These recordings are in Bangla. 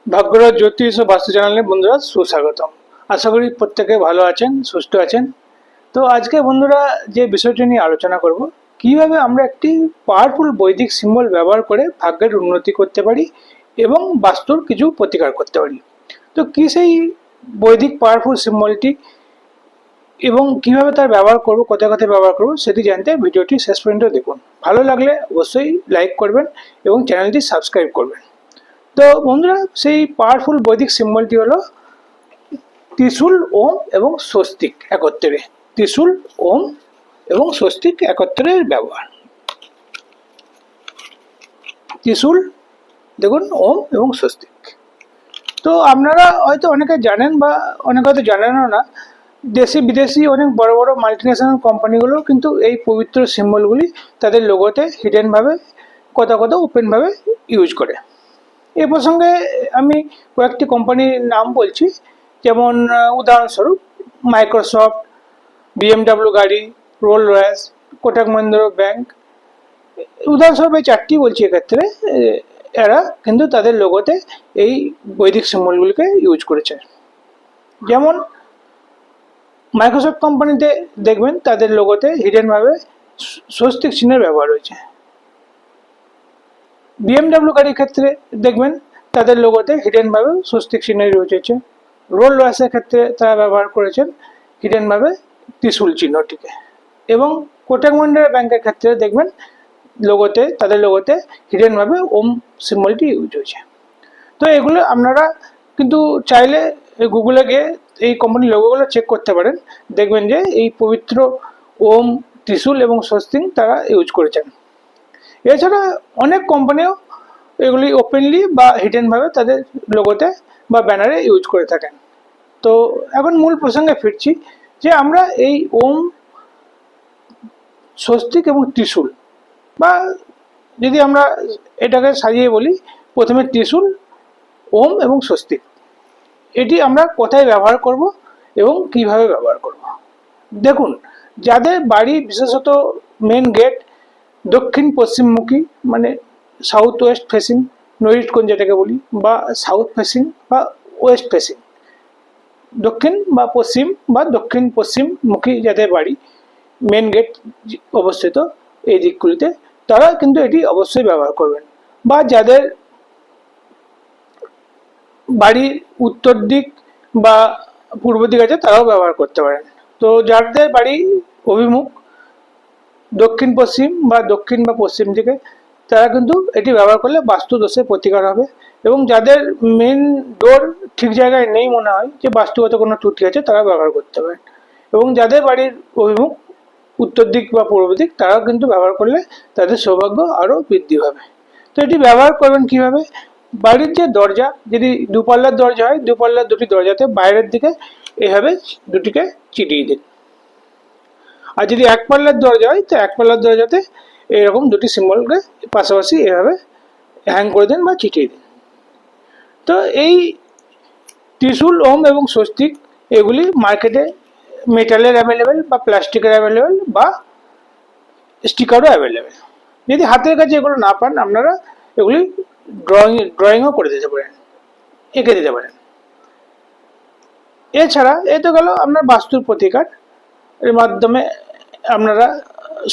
ভাগ্যরাজ জ্যোতিষ ও বাস্তু চ্যানেলে বন্ধুরা সুস্বাগতম। আশা করি প্রত্যেকে ভালো আছেন, সুস্থ আছেন। তো আজকে বন্ধুরা যে বিষয়টি নিয়ে আলোচনা করব, কিভাবে আমরা একটি পাওয়ারফুল বৈদিক সিম্বল ব্যবহার করে ভাগ্যের উন্নতি করতে পারি এবং বাস্তুর কিছু প্রতিকার করতে পারি। তো কি সেই বৈদিক পাওয়ারফুল সিম্বলটি এবং কিভাবে তার ব্যবহার করব, কোথায় কোথায় ব্যবহার করব সেটি জানতে ভিডিওটি শেষ পর্যন্ত দেখুন। ভালো লাগলে অবশ্যই লাইক করবেন এবং চ্যানেলটি সাবস্ক্রাইব করবেন। তো বন্ধুরা, সেই পাওয়ারফুল বৈদিক সিম্বলটি হলো ত্রিশূল, ওম এবং স্বস্তিক একত্রে। ত্রিশূল, ওম এবং স্বস্তিক একত্রের ব্যবহার। ত্রিশূল, দেখুন, ওম এবং স্বস্তিক। তো আপনারা হয়তো অনেকে জানেন বা অনেকে হয়তো জানেনও না, দেশি বিদেশি অনেক বড় বড় মাল্টিনেশনাল কোম্পানিগুলো কিন্তু এই পবিত্র সিম্বলগুলি তাদের লোগোতে হিডেনভাবে কোথাও কোথাও ওপেনভাবে ইউজ করে। এ প্রসঙ্গে আমি কয়েকটি কোম্পানির নাম বলছি, যেমন উদাহরণস্বরূপ মাইক্রোসফট, বিএমডাব্লিউ গাড়ি, রোল রয়েস, কোটাক মহিন্দ্রা ব্যাংক। উদাহরণস্বরূপ এই চারটি বলছি এক্ষেত্রে। এরা কিন্তু তাদের লোগোতে এই বৈদিক সিম্বলগুলিকে ইউজ করেছে। যেমন মাইক্রোসফট কোম্পানিতে দেখবেন তাদের লোগোতে হিডেনভাবে স্বস্তিক চিহ্নের ব্যবহার রয়েছে। বিএমডাব্লিউ গাড়ির ক্ষেত্রে দেখবেন তাদের লোগোতে হিডেনভাবে স্বস্তিক চিহ্ন রয়েছে। রোল রয়েসের ক্ষেত্রে তারা ব্যবহার করেছেন হিডেনভাবে ত্রিশূল চিহ্নটিকে। এবং কোটাক মহিন্দ্রা ব্যাংকের ক্ষেত্রে দেখবেন লোগোতে, তাদের লোগোতে হিডেনভাবে ওম সিম্বলটি ইউজ হয়েছে। তো এগুলো আপনারা কিন্তু চাইলে গুগলে গিয়ে এই কোম্পানির লোগোগুলো চেক করতে পারেন। দেখবেন যে এই পবিত্র ওম, ত্রিশূল এবং স্বস্তিক তারা ইউজ করেছেন। এছাড়া অনেক কোম্পানিও এগুলি ওপেনলি বা হিডেনভাবে তাদের লোগোতে বা ব্যানারে ইউজ করে থাকেন। তো এখন মূল প্রসঙ্গে ফিরছি, যে আমরা এই ওম, স্বস্তিক এবং ত্রিশূল, বা যদি আমরা এটাকে সাজিয়ে বলি, প্রথমে ত্রিশূল, ওম এবং স্বস্তিক, এটি আমরা কোথায় ব্যবহার করব এবং কিভাবে ব্যবহার করব। দেখুন, যাদের বাড়ি বিশেষত মেন গেট দক্ষিণ পশ্চিমমুখী, মানে সাউথ ওয়েস্ট ফেসিং, নৈরিট কোণ যেটাকে বলি, বা সাউথ ফেসিং বা ওয়েস্ট ফেসিং, দক্ষিণ বা পশ্চিম বা দক্ষিণ পশ্চিমমুখী যাদের বাড়ি, মেন গেট অবস্থিত এই দিকগুলিতে, তারা কিন্তু এটি অবশ্যই ব্যবহার করবেন। বা যাদের বাড়ির উত্তর দিক বা পূর্ব দিক আছে তারাও ব্যবহার করতে পারেন। তো যাদের বাড়ি অভিমুখ দক্ষিণ পশ্চিম বা দক্ষিণ বা পশ্চিম দিকে, তারা কিন্তু এটি ব্যবহার করলে বাস্তু দোষের প্রতিকার হবে। এবং যাদের মেন ডোর ঠিক জায়গায় নেই, মনে হয় যে বাস্তুগত কোনো ত্রুটি আছে, তারা ব্যবহার করতে পারেন। এবং যাদের বাড়ির অভিমুখ উত্তর দিক বা পূর্ব দিক, তারাও কিন্তু ব্যবহার করলে তাদের সৌভাগ্য আরও বৃদ্ধি পাবে। তো এটি ব্যবহার করবেন কিভাবে? বাড়ির যে দরজা, যদি দুপাল্লার দরজা হয়, দুপাল্লার দুটি দরজাতে বাইরের দিকে এভাবে দুটিকে চিটিয়ে দিন। আর যদি এক পাল্লার দরজা হয়, তো এক পাল্লার দরজাতে এরকম দুটি সিম্বলকে পাশাপাশি এভাবে হ্যাং করে দিন বা চিটিয়ে দিন। তো এই ত্রিশূল, ওম এবং স্বস্তিক এগুলি মার্কেটে মেটালের অ্যাভেলেবেল বা প্লাস্টিকের অ্যাভেলেবেল বা স্টিকারও অ্যাভেলেবেল। যদি হাতের কাছে এগুলো না পান, আপনারা এগুলি ড্রয়িংও করে দিতে পারেন, এঁকে দিতে পারেন। এছাড়া এ তো গেল আপনার বাস্তুর প্রতিকার, এর মাধ্যমে আপনারা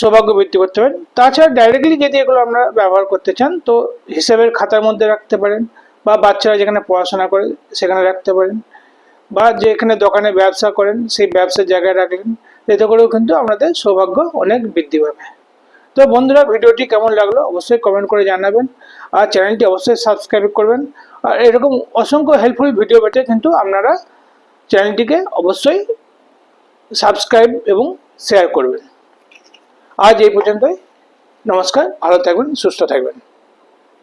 সৌভাগ্য বৃদ্ধি করতে পারেন। তাছাড়া ডাইরেক্টলি যদি এগুলো আপনারা ব্যবহার করতে চান, তো হিসাবের খাতার মধ্যে রাখতে পারেন, বা বাচ্চারা যেখানে পড়াশোনা করে সেখানে রাখতে পারেন, বা যেখানে দোকানে ব্যবসা করেন সেই ব্যবসার জায়গায় রাখলেন। এতে করেও কিন্তু আপনাদের সৌভাগ্য অনেক বৃদ্ধি পাবে। তো বন্ধুরা, ভিডিওটি কেমন লাগলো অবশ্যই কমেন্ট করে জানাবেন, আর চ্যানেলটি অবশ্যই সাবস্ক্রাইব করবেন। আর এরকম অসংখ্য হেল্পফুল ভিডিও পেতে কিন্তু আপনারা চ্যানেলটিকে অবশ্যই সাবস্ক্রাইব এবং শেয়ার করবেন। আজ এই পর্যন্তই। নমস্কার, ভালো থাকবেন, সুস্থ থাকবেন।